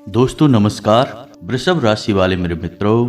दोस्तों नमस्कार। वृषभ राशि वाले मेरे मित्रों,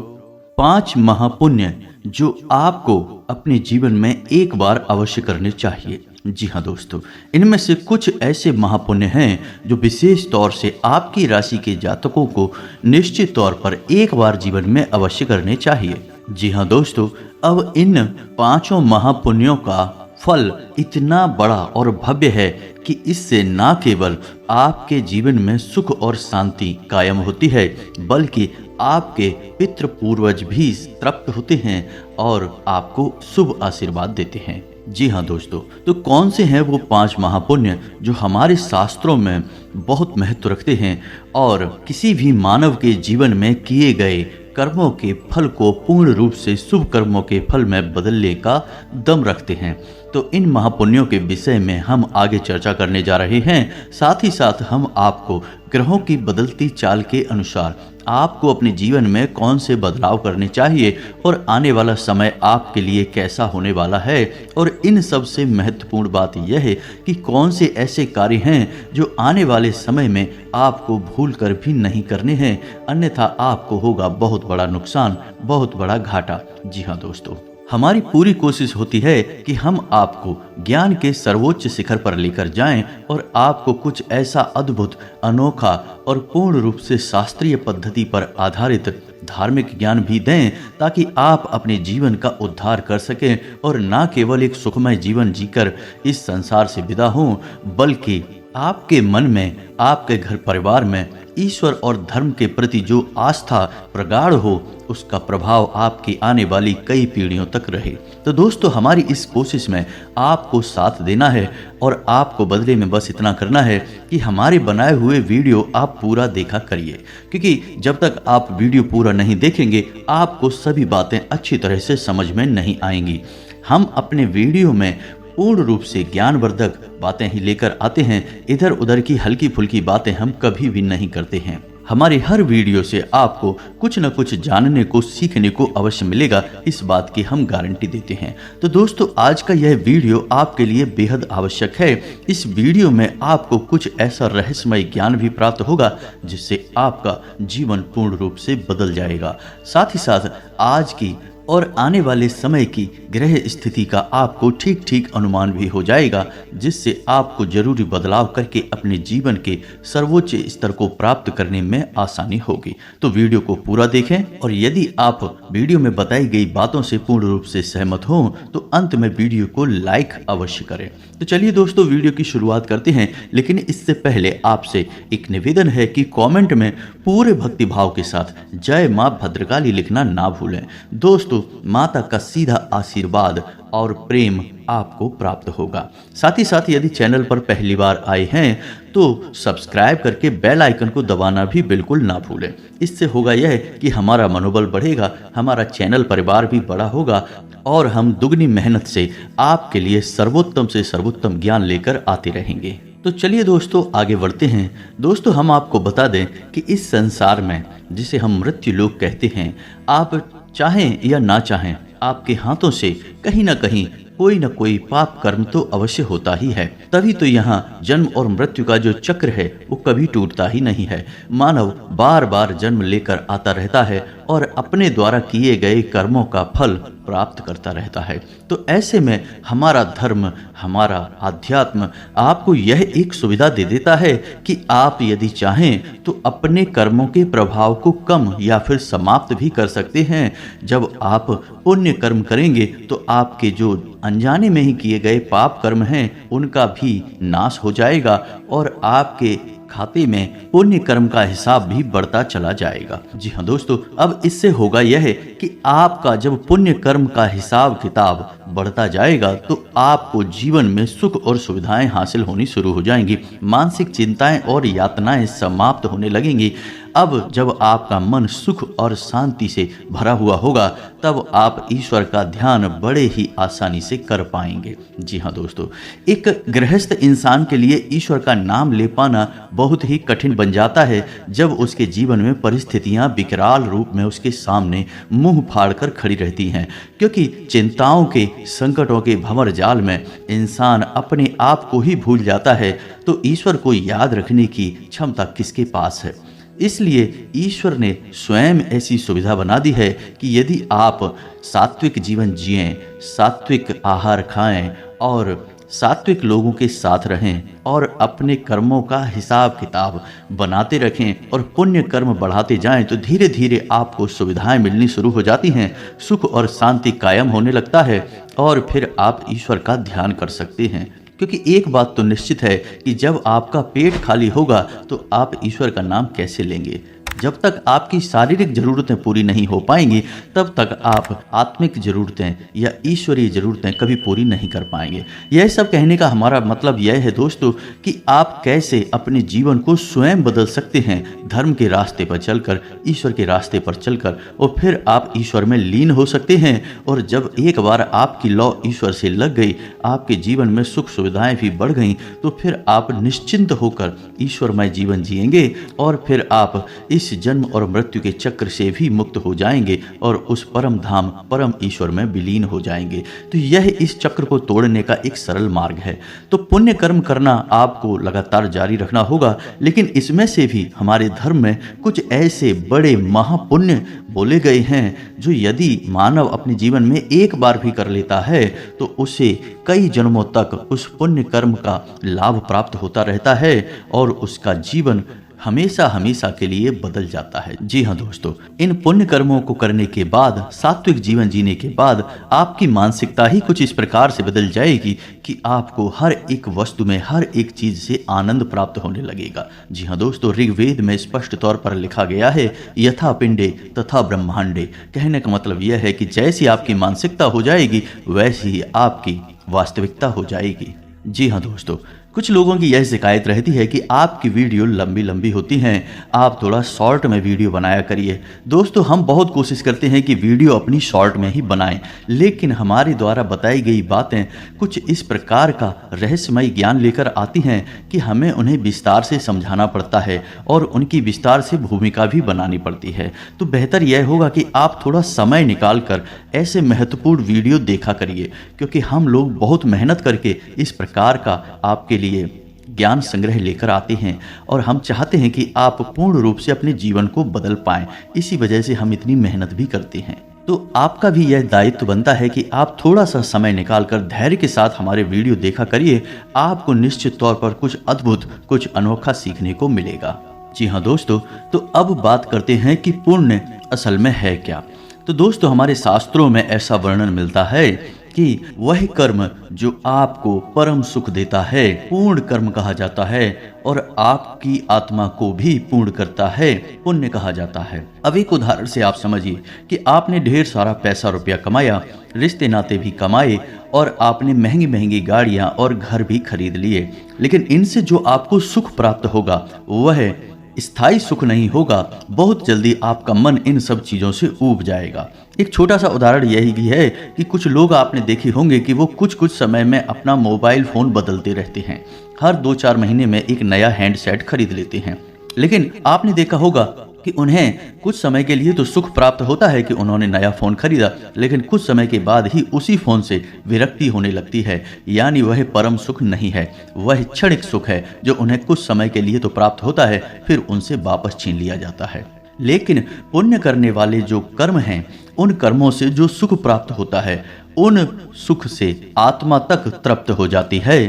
5 महापुण्य जो आपको अपने जीवन में एक बार अवश्य करने चाहिए। जी हाँ दोस्तों, इनमें से कुछ ऐसे महापुण्य हैं जो विशेष तौर से आपकी राशि के जातकों को निश्चित तौर पर एक बार जीवन में अवश्य करने चाहिए। जी हाँ दोस्तों, अब इन पांचों महापुण्यों का फल इतना बड़ा और भव्य है कि इससे न केवल आपके जीवन में सुख और शांति कायम होती है, बल्कि आपके पितृ पूर्वज भी तृप्त होते हैं और आपको शुभ आशीर्वाद देते हैं। जी हाँ दोस्तों, तो कौन से हैं वो 5 महापुण्य जो हमारे शास्त्रों में बहुत महत्व रखते हैं और किसी भी मानव के जीवन में किए गए कर्मों के फल को पूर्ण रूप से शुभ कर्मों के फल में बदलने का दम रखते हैं। तो इन महापुण्यों के विषय में हम आगे चर्चा करने जा रहे हैं। साथ ही साथ हम आपको ग्रहों की बदलती चाल के अनुसार आपको अपने जीवन में कौन से बदलाव करने चाहिए और आने वाला समय आपके लिए कैसा होने वाला है। और इन सबसे महत्वपूर्ण बात यह है कि कौन से ऐसे कार्य हैं जो आने वाले समय में आपको भूल कर भी नहीं करने हैं, अन्यथा आपको होगा बहुत बड़ा नुकसान, बहुत बड़ा घाटा। जी हाँ दोस्तों, हमारी पूरी कोशिश होती है कि हम आपको ज्ञान के सर्वोच्च शिखर पर लेकर जाएं और आपको कुछ ऐसा अद्भुत, अनोखा और पूर्ण रूप से शास्त्रीय पद्धति पर आधारित धार्मिक ज्ञान भी दें, ताकि आप अपने जीवन का उद्धार कर सकें और न केवल एक सुखमय जीवन जीकर इस संसार से विदा हों, बल्कि आपके मन में, आपके घर परिवार में ईश्वर और धर्म के प्रति जो आस्था प्रगाढ़ हो, उसका प्रभाव आपकी आने वाली कई पीढ़ियों तक रहे। तो दोस्तों, हमारी इस कोशिश में आपको साथ देना है और आपको बदले में बस इतना करना है कि हमारे बनाए हुए वीडियो आप पूरा देखा करिए, क्योंकि जब तक आप वीडियो पूरा नहीं देखेंगे आपको सभी बातें अच्छी तरह से समझ में नहीं आएंगी। हम अपने वीडियो में पूर्ण रूप से ज्ञानवर्धक बातें ही लेकर आते हैं, इधर उधर की हल्की फुल्की बातें हम कभी भी नहीं करते हैं। हमारी हर वीडियो से आपको कुछ न कुछ जानने को, सीखने को अवश्य मिलेगा, इस बात की हम गारंटी देते हैं। तो दोस्तों, आज का यह वीडियो आपके लिए बेहद आवश्यक है। इस वीडियो में आपको कुछ ऐसा रहस्यमय ज्ञान भी प्राप्त होगा जिससे आपका जीवन पूर्ण रूप से बदल जाएगा। साथ ही साथ आज की और आने वाले समय की ग्रह स्थिति का आपको ठीक ठीक अनुमान भी हो जाएगा, जिससे आपको जरूरी बदलाव करके अपने जीवन के सर्वोच्च स्तर को प्राप्त करने में आसानी होगी। तो वीडियो को पूरा देखें और यदि आप वीडियो में बताई गई बातों से पूर्ण रूप से सहमत हों तो अंत में वीडियो को लाइक अवश्य करें। तो चलिए दोस्तों, वीडियो की शुरुआत करते हैं, लेकिन इससे पहले आपसे एक निवेदन है कि कमेंट में पूरे भक्ति भाव के साथ जय मां भद्रकाली लिखना ना भूलें। दोस्तों, माता का सीधा आशीर्वाद और प्रेम आपको प्राप्त होगा। साथ ही साथ यदि चैनल पर पहली बार आए हैं तो सब्सक्राइब करके बेल आइकन को दबाना भी बिल्कुल ना भूलें। इससे होगा यह कि हमारा मनोबल बढ़ेगा, हमारा चैनल परिवार भी बड़ा होगा और हम दुगनी मेहनत से आपके लिए सर्वोत्तम से सर्वोत्तम ज्ञान लेकर आते रहेंगे। तो चलिए दोस्तों, आगे बढ़ते हैं। दोस्तों, हम आपको बता दें कि इस संसार में, जिसे हम मृत्यु लोक कहते हैं, आप चाहें या ना चाहें, आपके हाथों से कहीं ना कहीं कोई न कोई पाप कर्म तो अवश्य होता ही है। तभी तो यहाँ जन्म और मृत्यु का जो चक्र है वो कभी टूटता ही नहीं है। मानव बार बार जन्म लेकर आता रहता है और अपने द्वारा किए गए कर्मों का फल प्राप्त करता रहता है। तो ऐसे में हमारा धर्म, हमारा अध्यात्म आपको यह एक सुविधा दे देता है कि आप यदि चाहें तो अपने कर्मों के प्रभाव को कम या फिर समाप्त भी कर सकते हैं। जब आप पुण्य कर्म करेंगे तो आपके जो अनजाने में ही किए गए पाप कर्म हैं उनका भी नाश हो जाएगा और आपके खाते में पुण्य कर्म का हिसाब भी बढ़ता चला जाएगा। जी हाँ दोस्तों, अब इससे होगा यह कि आपका जब पुण्य कर्म का हिसाब किताब बढ़ता जाएगा तो आपको जीवन में सुख और सुविधाएं हासिल होनी शुरू हो जाएंगी। मानसिक चिंताएं और यातनाएं समाप्त होने लगेंगी। अब जब आपका मन सुख और शांति से भरा हुआ होगा तब आप ईश्वर का ध्यान बड़े ही आसानी से कर पाएंगे। जी हाँ दोस्तों, एक गृहस्थ इंसान के लिए ईश्वर का नाम ले पाना बहुत ही कठिन बन जाता है जब उसके जीवन में परिस्थितियां विकराल रूप में उसके सामने मुंह फाड़कर खड़ी रहती हैं, क्योंकि चिंताओं के, संकटों के भंवर जाल में इंसान अपने आप को ही भूल जाता है। तो ईश्वर को याद रखने की क्षमता किसके पास है? इसलिए ईश्वर ने स्वयं ऐसी सुविधा बना दी है कि यदि आप सात्विक जीवन जिएं, सात्विक आहार खाएं और सात्विक लोगों के साथ रहें और अपने कर्मों का हिसाब किताब बनाते रखें और पुण्य कर्म बढ़ाते जाएं, तो धीरे धीरे आपको सुविधाएं मिलनी शुरू हो जाती हैं, सुख और शांति कायम होने लगता है और फिर आप ईश्वर का ध्यान कर सकते हैं। क्योंकि एक बात तो निश्चित है कि जब आपका पेट खाली होगा तो आप ईश्वर का नाम कैसे लेंगे। जब तक आपकी शारीरिक ज़रूरतें पूरी नहीं हो पाएंगी तब तक आप आत्मिक ज़रूरतें या ईश्वरीय ज़रूरतें कभी पूरी नहीं कर पाएंगे। यह सब कहने का हमारा मतलब यह है दोस्तों कि आप कैसे अपने जीवन को स्वयं बदल सकते हैं, धर्म के रास्ते पर चलकर, ईश्वर के रास्ते पर चलकर, और फिर आप ईश्वर में लीन हो सकते हैं। और जब एक बार आपकी लौ ईश्वर से लग गई, आपके जीवन में सुख सुविधाएं भी बढ़ गईं, तो फिर आप निश्चिंत होकर ईश्वरमय जीवन जिएंगे और फिर आप इस जन्म और मृत्यु के चक्र से भी मुक्त हो जाएंगे और उस परम धाम परम ईश्वर में विलीन हो जाएंगे। तो यह इस चक्र को तोड़ने का एक सरल मार्ग है। तो पुण्य कर्म करना आपको लगातार जारी रखना होगा, लेकिन इसमें से भी हमारे धर्म में कुछ ऐसे बड़े महापुण्य बोले गए हैं जो यदि मानव अपने जीवन में एक बार भी कर लेता है तो उसे कई जन्मों तक उस पुण्य कर्म का लाभ प्राप्त होता रहता है और उसका जीवन हमेशा हमेशा के लिए बदल जाता है। जी हाँ दोस्तों, इन पुण्य कर्मों को करने के बाद, सात्विक जीवन जीने के बाद आपकी मानसिकता ही कुछ इस प्रकार से बदल जाएगी कि आपको हर एक वस्तु में, हर एक चीज से आनंद प्राप्त होने लगेगा। जी हाँ दोस्तों, ऋग्वेद में स्पष्ट तौर पर लिखा गया है, यथा पिंडे तथा ब्रह्मांडे। कहने का मतलब यह है कि जैसी आपकी मानसिकता हो जाएगी वैसी ही आपकी वास्तविकता हो जाएगी। जी हाँ दोस्तों, कुछ लोगों की यह शिकायत रहती है कि आपकी वीडियो लंबी लंबी होती हैं, आप थोड़ा शॉर्ट में वीडियो बनाया करिए। दोस्तों, हम बहुत कोशिश करते हैं कि वीडियो अपनी शॉर्ट में ही बनाएं, लेकिन हमारे द्वारा बताई गई बातें कुछ इस प्रकार का रहस्यमय ज्ञान लेकर आती हैं कि हमें उन्हें विस्तार से समझाना पड़ता है और उनकी विस्तार से भूमिका भी बनानी पड़ती है। तो बेहतर यह होगा कि आप थोड़ा समय निकाल कर ऐसे महत्वपूर्ण वीडियो देखा करिए, क्योंकि हम लोग बहुत मेहनत करके इस प्रकार का आपके लिए ज्ञान संग्रह लेकर आते हैं और हम चाहते हैं कि आप पूर्ण रूप से अपने जीवन को बदल पाएं। इसी वजह से हम इतनी मेहनत भी करते हैं। तो आपका भी यह दायित्व बनता है कि आप थोड़ा सा समय निकालकर धैर्य के साथ हमारे वीडियो देखा करिए। आपको निश्चित तौर पर कुछ अद्भुत, कुछ अनोखा सीखने को मिलेगा। जी हाँ दोस्तों, तो अब बात करते हैं कि पुण्य असल में है क्या। तो दोस्तों, हमारे शास्त्रों में ऐसा वर्णन मिलता है कि वह कर्म जो आपको परम सुख देता है पूर्ण कर्म कहा जाता है और आपकी आत्मा को भी पूर्ण करता है पुण्य कहा जाता है। अब एक उदाहरण से आप समझिए कि आपने ढेर सारा पैसा रुपया कमाया, रिश्ते नाते भी कमाए और आपने महंगी महंगी गाड़ियां और घर भी खरीद लिए, लेकिन इनसे जो आपको सुख प्राप्त होगा वह स्थायी सुख नहीं होगा। बहुत जल्दी आपका मन इन सब चीज़ों से ऊब जाएगा। एक छोटा सा उदाहरण यही भी है कि कुछ लोग आपने देखे होंगे कि वो कुछ कुछ समय में अपना मोबाइल फ़ोन बदलते रहते हैं। हर 2-4 महीने में एक नया हैंडसेट खरीद लेते हैं, लेकिन आपने देखा होगा कि उन्हें कुछ समय के लिए तो सुख प्राप्त होता है कि उन्होंने नया फ़ोन खरीदा, लेकिन कुछ समय के बाद ही उसी फ़ोन से विरक्ति होने लगती है। यानी वह परम सुख नहीं है, वह क्षणिक सुख है जो उन्हें कुछ समय के लिए तो प्राप्त होता है, फिर उनसे वापस छीन लिया जाता है। लेकिन पुण्य करने वाले जो कर्म हैं, उन कर्मों से जो सुख प्राप्त होता है, उन सुख से आत्मा तक तृप्त हो जाती है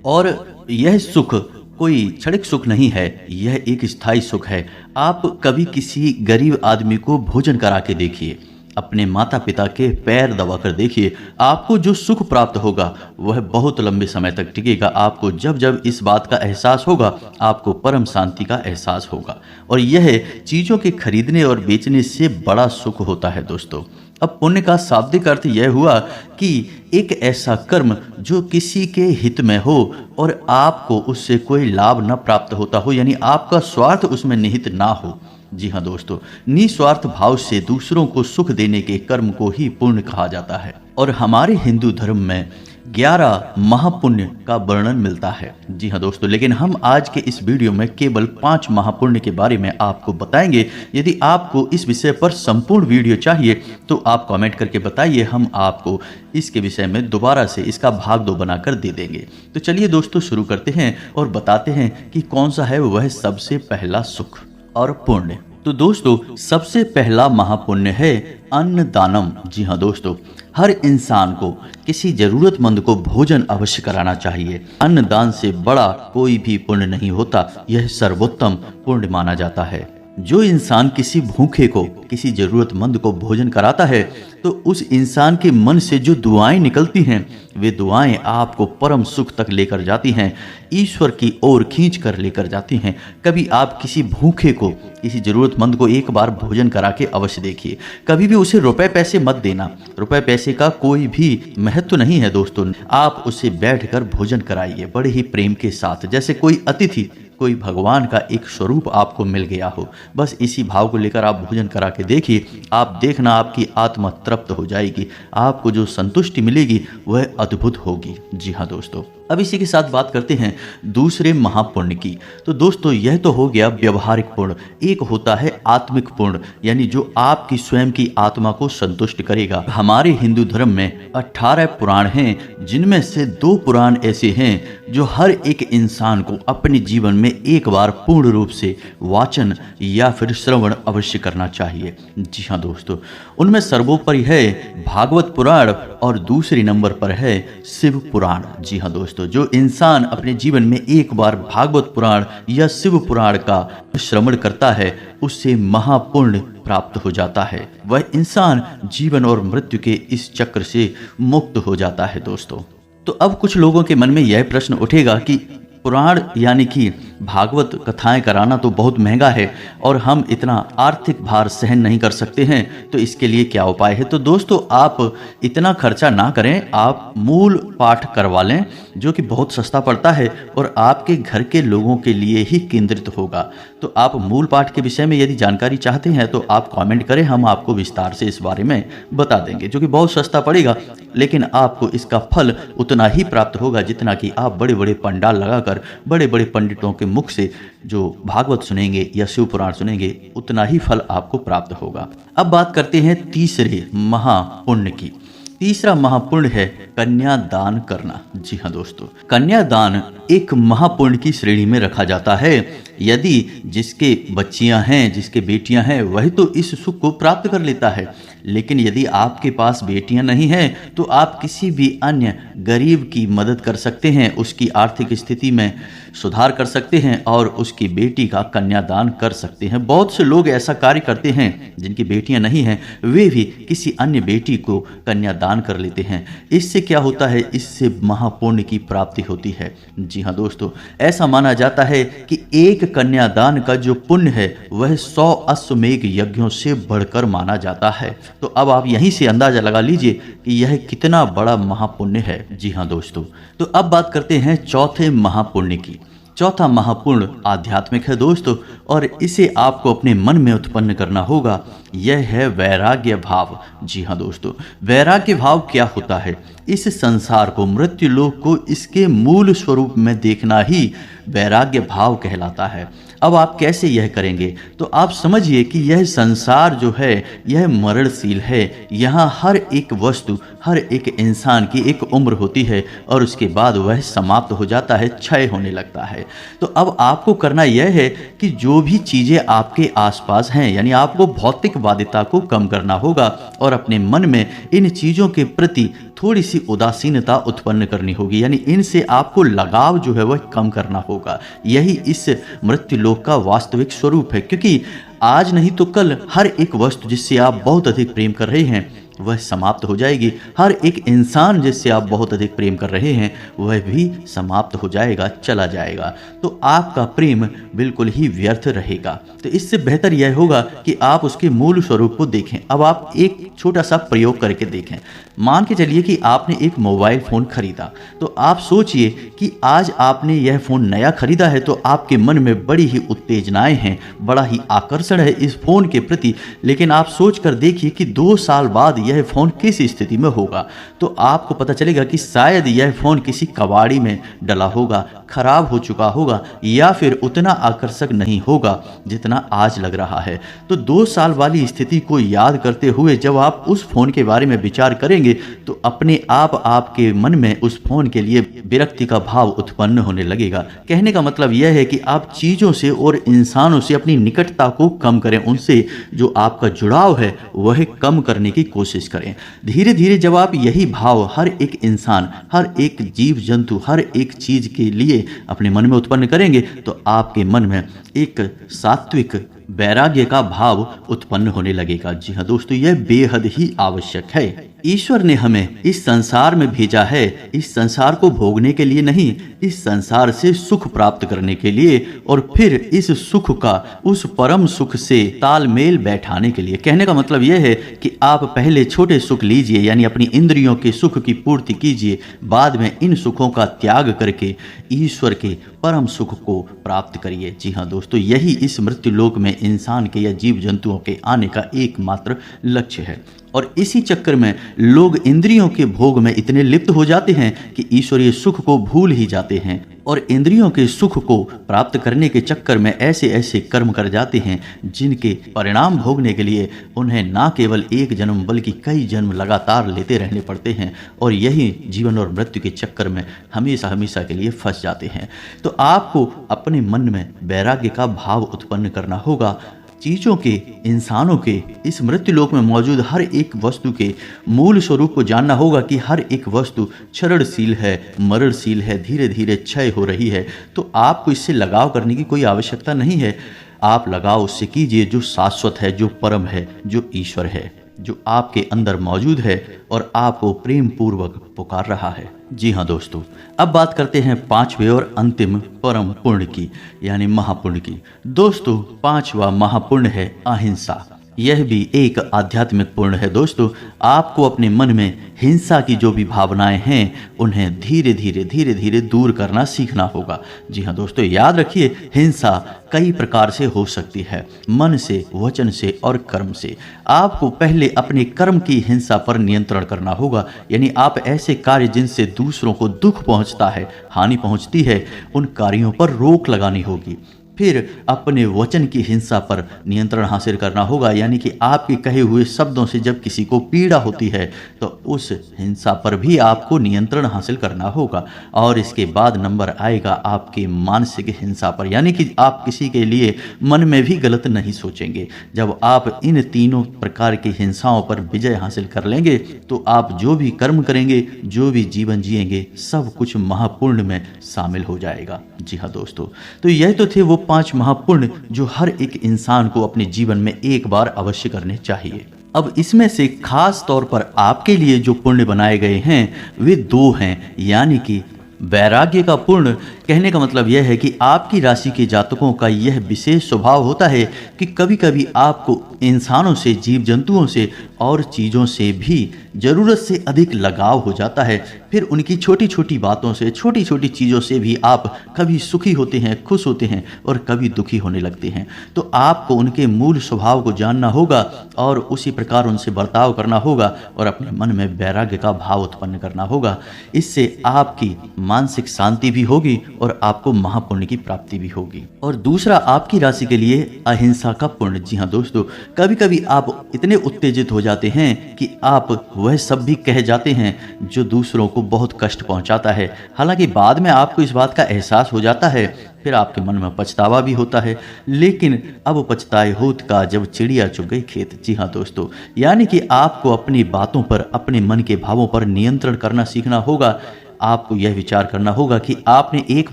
और यह सुख कोई क्षणिक सुख नहीं है, यह एक स्थायी सुख है। आप कभी किसी गरीब आदमी को भोजन करा के देखिए, अपने माता पिता के पैर दबाकर देखिए, आपको जो सुख प्राप्त होगा वह बहुत लंबे समय तक टिकेगा। आपको जब जब इस बात का एहसास होगा, आपको परम शांति का एहसास होगा और यह चीज़ों के खरीदने और बेचने से बड़ा सुख होता है दोस्तों। अब पुण्य का शाब्दिक अर्थ यह हुआ कि एक ऐसा कर्म जो किसी के हित में हो और आपको उससे कोई लाभ न प्राप्त होता हो, यानी आपका स्वार्थ उसमें निहित ना हो। जी हाँ दोस्तों, निस्वार्थ भाव से दूसरों को सुख देने के कर्म को ही पुण्य कहा जाता है। और हमारे हिंदू धर्म में 11 महापुण्य का वर्णन मिलता है। जी हाँ दोस्तों, लेकिन हम आज के इस वीडियो में केवल 5 महापुण्य के बारे में आपको बताएंगे। यदि आपको इस विषय पर संपूर्ण वीडियो चाहिए तो आप कमेंट करके बताइए, हम आपको इसके विषय में दोबारा से इसका भाग 2 बनाकर दे देंगे। तो चलिए दोस्तों, शुरू करते हैं और बताते हैं कि कौन सा है वह सबसे पहला सुख। और पुण्य। तो दोस्तों सबसे पहला महापुण्य है अन्न दानम। जी हाँ दोस्तों, हर इंसान को किसी जरूरतमंद को भोजन अवश्य कराना चाहिए। अन्न दान से बड़ा कोई भी पुण्य नहीं होता, यह सर्वोत्तम पुण्य माना जाता है। जो इंसान किसी भूखे को, किसी जरूरतमंद को भोजन कराता है तो उस इंसान के मन से जो दुआएं निकलती हैं वे दुआएं आपको परम सुख तक लेकर जाती हैं, ईश्वर की ओर खींच कर लेकर जाती हैं। कभी आप किसी भूखे को, किसी जरूरतमंद को एक बार भोजन करा के अवश्य देखिए। कभी भी उसे रुपए पैसे मत देना, रुपए पैसे का कोई भी महत्व नहीं है दोस्तों। आप उसे बैठकर भोजन कराइए बड़े ही प्रेम के साथ, जैसे कोई अतिथि, कोई भगवान का एक स्वरूप आपको मिल गया हो। बस इसी भाव को लेकर आप भोजन करा के देखिए, आप देखना आपकी आत्मा तृप्त हो जाएगी। आपको जो संतुष्टि मिलेगी वह अद्भुत होगी। जी हाँ दोस्तों, अब इसी के साथ बात करते हैं दूसरे महापुण्य की। तो दोस्तों यह तो हो गया व्यवहारिक पुण्य। एक होता है आत्मिक पुण्य, यानी जो आपकी स्वयं की आत्मा को संतुष्ट करेगा। हमारे हिंदू धर्म में 18 पुराण हैं, जिनमें से 2 पुराण ऐसे हैं जो हर एक इंसान को अपने जीवन में एक बार पूर्ण रूप से वाचन या फिर श्रवण अवश्य करना चाहिए। जी हाँ दोस्तों, उनमें सर्वोपरि है भागवत पुराण और दूसरे नंबर पर है शिव पुराण। जी हाँ दोस्तों, जो इंसान अपने जीवन में एक बार भागवत पुराण या शिव पुराण का श्रवण करता है उससे महापुण्य प्राप्त हो जाता है। वह इंसान जीवन और मृत्यु के इस चक्र से मुक्त हो जाता है दोस्तों। तो अब कुछ लोगों के मन में यह प्रश्न उठेगा कि पुराण यानी कि भागवत कथाएं कराना तो बहुत महंगा है और हम इतना आर्थिक भार सहन नहीं कर सकते हैं, तो इसके लिए क्या उपाय है। तो दोस्तों आप इतना खर्चा ना करें, आप मूल पाठ करवा लें जो कि बहुत सस्ता पड़ता है और आपके घर के लोगों के लिए ही केंद्रित होगा। तो आप मूल पाठ के विषय में यदि जानकारी चाहते हैं तो आप कमेंट करें, हम आपको विस्तार से इस बारे में बता देंगे, जो कि बहुत सस्ता पड़ेगा लेकिन आपको इसका फल उतना ही प्राप्त होगा जितना कि आप बड़े बड़े पंडाल लगाकर बड़े बड़े पंडितों के मुख से जो भागवत सुनेंगे या शिव पुराण सुनेंगे, उतना ही फल आपको प्राप्त होगा। अब बात करते हैं तीसरे महापुण्य की। तीसरा महापुण्य है कन्यादान करना। जी हाँ दोस्तों, कन्यादान एक महापुण्य की श्रेणी में रखा जाता है। यदि जिसके बच्चियां हैं, जिसके बेटियां हैं, वही तो इस सुख को प्राप्त कर लेता है। लेकिन यदि आपके पास बेटियां नहीं हैं तो आप किसी भी अन्य गरीब की मदद कर सकते हैं, उसकी आर्थिक स्थिति में सुधार कर सकते हैं और उसकी बेटी का कन्यादान कर सकते हैं। बहुत से लोग ऐसा कार्य करते हैं, जिनकी बेटियां नहीं हैं वे भी किसी अन्य बेटी को कन्यादान कर लेते हैं। इससे क्या होता है, इससे महापुण्य की प्राप्ति होती है। जी हाँ दोस्तों, ऐसा माना जाता है कि एक कन्यादान का जो पुण्य है वह 100 अश्वमेध यज्ञों से बढ़कर माना जाता है। तो अब आप यहीं से अंदाजा लगा लीजिए कि यह कितना बड़ा महापुण्य है। जी हाँ दोस्तों, तो अब बात करते हैं चौथे महापुण्य की। चौथा महापुण्य आध्यात्मिक है दोस्तों, और इसे आपको अपने मन में उत्पन्न करना होगा। यह है वैराग्य भाव। जी हाँ दोस्तों, वैराग्य भाव क्या होता है? इस संसार को, मृत्यु लोक को इसके मूल स्वरूप में देखना ही वैराग्य भाव कहलाता है। अब आप कैसे यह करेंगे? तो आप समझिए कि यह संसार जो है यह मरणशील है। यहाँ हर एक वस्तु, हर एक इंसान की एक उम्र होती है और उसके बाद वह समाप्त हो जाता है, क्षय होने लगता है। तो अब आपको करना यह है कि जो भी चीज़ें आपके आसपास हैं, यानी आपको भौतिकवादिता को कम करना होगा और अपने मन में इन चीज़ों के प्रति थोड़ी सी उदासीनता उत्पन्न करनी होगी, यानी इनसे आपको लगाव जो है वह कम करना होगा। यही इस मृत्यु लोक का वास्तविक स्वरूप है, क्योंकि आज नहीं तो कल हर एक वस्तु जिससे आप बहुत अधिक प्रेम कर रहे हैं वह समाप्त हो जाएगी। हर एक इंसान जिससे आप बहुत अधिक प्रेम कर रहे हैं वह भी समाप्त हो जाएगा, चला जाएगा। तो आपका प्रेम बिल्कुल ही व्यर्थ रहेगा। तो इससे बेहतर यह होगा कि आप उसके मूल स्वरूप को देखें। अब आप एक छोटा सा प्रयोग करके देखें। मान के चलिए कि आपने एक मोबाइल फ़ोन खरीदा, तो आप सोचिए कि आज आपने यह फ़ोन नया खरीदा है तो आपके मन में बड़ी ही उत्तेजनाएं हैं, बड़ा ही आकर्षण है इस फ़ोन के प्रति। लेकिन आप सोच कर देखिए कि 2 साल बाद यह फ़ोन किस स्थिति में होगा, तो आपको पता चलेगा कि शायद यह फ़ोन किसी कबाड़ी में डला होगा, खराब हो चुका होगा या फिर उतना आकर्षक नहीं होगा जितना आज लग रहा है। तो 2 साल वाली स्थिति को याद करते हुए जब आप उस फोन के बारे में विचार करेंगे तो अपने आप आपके मन में उस फोन के लिए विरक्ति का भाव उत्पन्न होने लगेगा। कहने का मतलब यह है कि आप चीज़ों से और इंसानों से अपनी निकटता को कम करें, उनसे जो आपका जुड़ाव है वह कम करने की कोशिश करें। धीरे धीरे जब आप यही भाव हर एक इंसान, हर एक जीव जंतु, हर एक चीज के लिए अपने मन में उत्पन्न करेंगे तो आपके मन में एक सात्विक वैराग्य का भाव उत्पन्न होने लगेगा। जी हाँ दोस्तों, यह बेहद ही आवश्यक है। ईश्वर ने हमें इस संसार में भेजा है इस संसार को भोगने के लिए नहीं, इस संसार से सुख प्राप्त करने के लिए और फिर इस सुख का उस परम सुख से तालमेल बैठाने के लिए। कहने का मतलब यह है कि आप पहले छोटे सुख लीजिए, यानी अपनी इंद्रियों के सुख की पूर्ति कीजिए, बाद में इन सुखों का त्याग करके ईश्वर के परम सुख को प्राप्त करिए। जी हाँ दोस्तों, यही इस मृत्यु लोक में इंसान के या जीव जंतुओं के आने का एकमात्र लक्ष्य है। और इसी चक्कर में लोग इंद्रियों के भोग में इतने लिप्त हो जाते हैं कि ईश्वरीय सुख को भूल ही जाते हैं और इंद्रियों के सुख को प्राप्त करने के चक्कर में ऐसे ऐसे कर्म कर जाते हैं जिनके परिणाम भोगने के लिए उन्हें ना केवल एक जन्म बल्कि कई जन्म लगातार लेते रहने पड़ते हैं और यही जीवन और मृत्यु के चक्कर में हमेशा हमेशा के लिए फंस जाते हैं। तो आपको अपने मन में वैराग्य का भाव उत्पन्न करना होगा। चीज़ों के, इंसानों के, इस मृत्यु लोक में मौजूद हर एक वस्तु के मूल स्वरूप को जानना होगा कि हर एक वस्तु क्षरणशील है, मरणशील है, धीरे धीरे क्षय हो रही है। तो आपको इससे लगाव करने की कोई आवश्यकता नहीं है। आप लगाव उससे कीजिए जो शाश्वत है, जो परम है, जो ईश्वर है, जो आपके अंदर मौजूद है और आपको प्रेम पूर्वक पुकार रहा है। जी हाँ दोस्तों, अब बात करते हैं 5वें और अंतिम परम पुण्य की, यानी महापुण्य की। दोस्तों, 5वां महापुण्य है अहिंसा। यह भी एक आध्यात्मिक पुण्य है। दोस्तों, आपको अपने मन में हिंसा की जो भी भावनाएं हैं उन्हें धीरे धीरे दूर करना सीखना होगा। जी हाँ दोस्तों, याद रखिए, हिंसा कई प्रकार से हो सकती है, मन से, वचन से और कर्म से। आपको पहले अपने कर्म की हिंसा पर नियंत्रण करना होगा, यानी आप ऐसे कार्य जिनसे दूसरों को दुख पहुंचता है, हानि पहुंचती है, उन कार्यों पर रोक लगानी होगी। फिर अपने वचन की हिंसा पर नियंत्रण हासिल करना होगा, यानी कि आपके कहे हुए शब्दों से जब किसी को पीड़ा होती है तो उस हिंसा पर भी आपको नियंत्रण हासिल करना होगा। और इसके बाद नंबर आएगा आपके मानसिक हिंसा पर, यानी कि आप किसी के लिए मन में भी गलत नहीं सोचेंगे। जब आप इन तीनों प्रकार की हिंसाओं पर विजय हासिल कर लेंगे तो आप जो भी कर्म करेंगे, जो भी जीवन जिएंगे, सब कुछ महापुण्य में शामिल हो जाएगा। जी हाँ दोस्तों, तो यह तो थे वो 5 महापुण्य जो हर एक इंसान को अपने जीवन में एक बार अवश्य करने चाहिए। अब इसमें से खास तौर पर आपके लिए जो पुण्य बनाए गए हैं वे 2 हैं, यानी कि वैराग्य का पुण्य। कहने का मतलब यह है कि आपकी राशि के जातकों का यह विशेष स्वभाव होता है कि कभी कभी आपको इंसानों से, जीव जंतुओं से और चीज़ों से भी ज़रूरत से अधिक लगाव हो जाता है। फिर उनकी छोटी छोटी बातों से, छोटी छोटी चीज़ों से भी आप कभी सुखी होते हैं, खुश होते हैं और कभी दुखी होने लगते हैं। तो आपको उनके मूल स्वभाव को जानना होगा और उसी प्रकार उनसे बर्ताव करना होगा और अपने मन में वैराग्य का भाव उत्पन्न करना होगा। इससे आपकी मानसिक शांति भी होगी और आपको महापुण्य की प्राप्ति भी होगी। और दूसरा आपकी राशि के लिए अहिंसा का पुण्य। जी हाँ दोस्तों, कभी कभी आप इतने उत्तेजित हो जाते हैं कि आप वह सब भी कह जाते हैं जो दूसरों को बहुत कष्ट पहुंचाता है। हालांकि बाद में आपको इस बात का एहसास हो जाता है, फिर आपके मन में पछतावा भी होता है, लेकिन अब पछताए होत का जब चिड़िया चुग गई खेत। जी हाँ दोस्तों, यानी कि आपको अपनी बातों पर, अपने मन के भावों पर नियंत्रण करना सीखना होगा। आपको यह विचार करना होगा कि आपने एक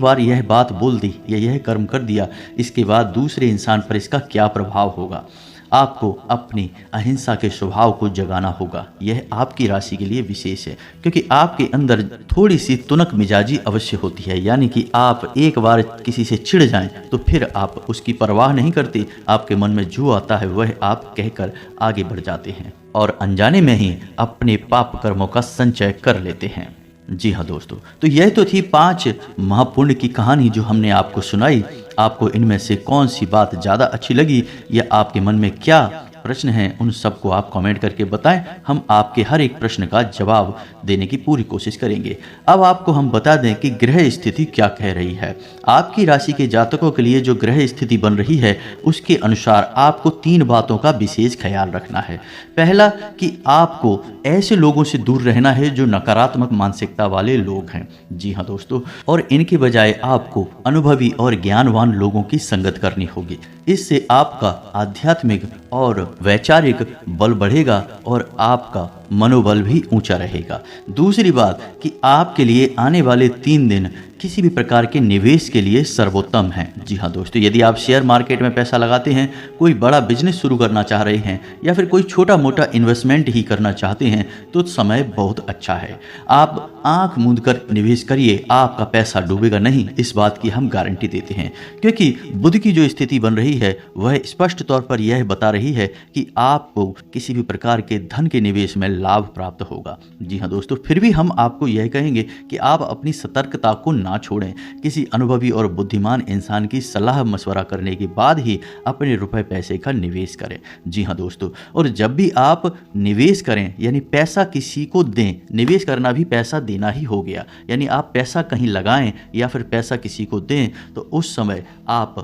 बार यह बात बोल दी या यह कर्म कर दिया, इसके बाद दूसरे इंसान पर इसका क्या प्रभाव होगा। आपको अपनी अहिंसा के स्वभाव को जगाना होगा। यह आपकी राशि के लिए विशेष है, क्योंकि आपके अंदर थोड़ी सी तुनक मिजाजी अवश्य होती है, यानी कि आप एक बार किसी से चिढ़ जाएं तो फिर आप उसकी परवाह नहीं करते। आपके मन में जो आता है वह आप कहकर आगे बढ़ जाते हैं और अनजाने में ही अपने पाप कर्मों का संचय कर लेते हैं। जी हाँ दोस्तों, तो यह तो थी 5 महापुण्य की कहानी जो हमने आपको सुनाई। आपको इनमें से कौन सी बात ज़्यादा अच्छी लगी या आपके मन में क्या प्रश्न हैं उन सबको आप कमेंट करके बताएं, हम आपके हर एक प्रश्न का जवाब देने की पूरी कोशिश करेंगे। अब आपको हम बता दें कि ग्रह स्थिति क्या कह रही है। आपकी राशि के जातकों के लिए जो ग्रह स्थिति बन रही है उसके अनुसार आपको 3 बातों का विशेष ख्याल रखना है। पहला कि आपको ऐसे लोगों से दूर रहना है जो नकारात्मक मानसिकता वाले लोग हैं। जी हाँ दोस्तों, और इनके बजाय आपको अनुभवी और ज्ञानवान लोगों की संगत करनी होगी। इससे आपका आध्यात्मिक और वैचारिक बल बढ़ेगा और आपका मनोबल भी ऊंचा रहेगा। दूसरी बात कि आपके लिए आने वाले 3 दिन किसी भी प्रकार के निवेश के लिए सर्वोत्तम है। जी हाँ दोस्तों, यदि आप शेयर मार्केट में पैसा लगाते हैं, कोई बड़ा बिजनेस शुरू करना चाह रहे हैं या फिर कोई छोटा मोटा इन्वेस्टमेंट ही करना चाहते हैं तो समय बहुत अच्छा है। आप आंख मूंद कर निवेश करिए, आपका पैसा डूबेगा नहीं, इस बात की हम गारंटी देते हैं। क्योंकि बुध की जो स्थिति बन रही है वह स्पष्ट तौर पर यह बता रही है कि आपको किसी भी प्रकार के धन के निवेश में लाभ प्राप्त होगा। जी हाँ दोस्तों, फिर भी हम आपको यह कहेंगे कि आप अपनी सतर्कता को ना छोड़ें। किसी अनुभवी और बुद्धिमान इंसान की सलाह मशवरा करने के बाद ही अपने रुपए पैसे का निवेश करें। जी हाँ दोस्तों, और जब भी आप निवेश करें यानी पैसा किसी को दें, निवेश करना भी पैसा देना ही हो गया, यानी आप पैसा कहीं लगाएं या फिर पैसा किसी को दें तो उस समय आप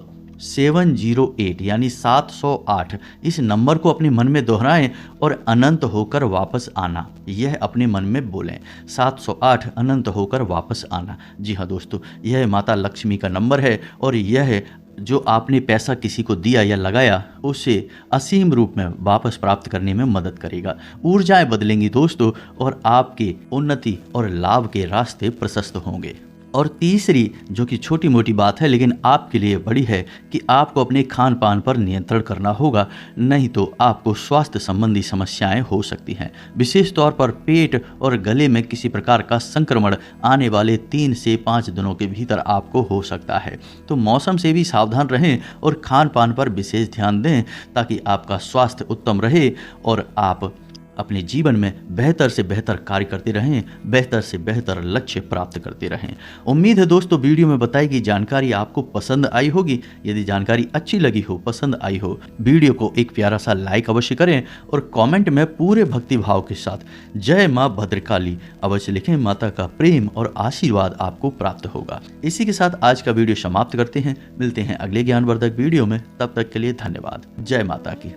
708 यानी 708 इस नंबर को अपने मन में दोहराएं और अनंत होकर वापस आना, यह अपने मन में बोलें। 708 अनंत होकर वापस आना। जी हाँ दोस्तों, यह माता लक्ष्मी का नंबर है और यह जो आपने पैसा किसी को दिया या लगाया उसे असीम रूप में वापस प्राप्त करने में मदद करेगा। ऊर्जाएं बदलेंगी दोस्तों और आपके उन्नति और लाभ के रास्ते प्रशस्त होंगे। और तीसरी जो कि छोटी मोटी बात है लेकिन आपके लिए बड़ी है कि आपको अपने खान पान पर नियंत्रण करना होगा, नहीं तो आपको स्वास्थ्य संबंधी समस्याएं हो सकती हैं। विशेष तौर पर पेट और गले में किसी प्रकार का संक्रमण आने वाले 3 से 5 दिनों के भीतर आपको हो सकता है। तो मौसम से भी सावधान रहें और खान पान पर विशेष ध्यान दें ताकि आपका स्वास्थ्य उत्तम रहे और आप अपने जीवन में बेहतर से बेहतर कार्य करते रहें, बेहतर से बेहतर लक्ष्य प्राप्त करते रहें। उम्मीद है दोस्तों वीडियो में बताई गई जानकारी आपको पसंद आई होगी। यदि जानकारी अच्छी लगी हो, पसंद आई हो, वीडियो को एक प्यारा सा लाइक अवश्य करें और कमेंट में पूरे भक्ति भाव के साथ जय माँ भद्रकाली अवश्य लिखें। माता का प्रेम और आशीर्वाद आपको प्राप्त होगा। इसी के साथ आज का वीडियो समाप्त करते हैं। मिलते हैं अगले ज्ञानवर्धक वीडियो में, तब तक के लिए धन्यवाद। जय माता की।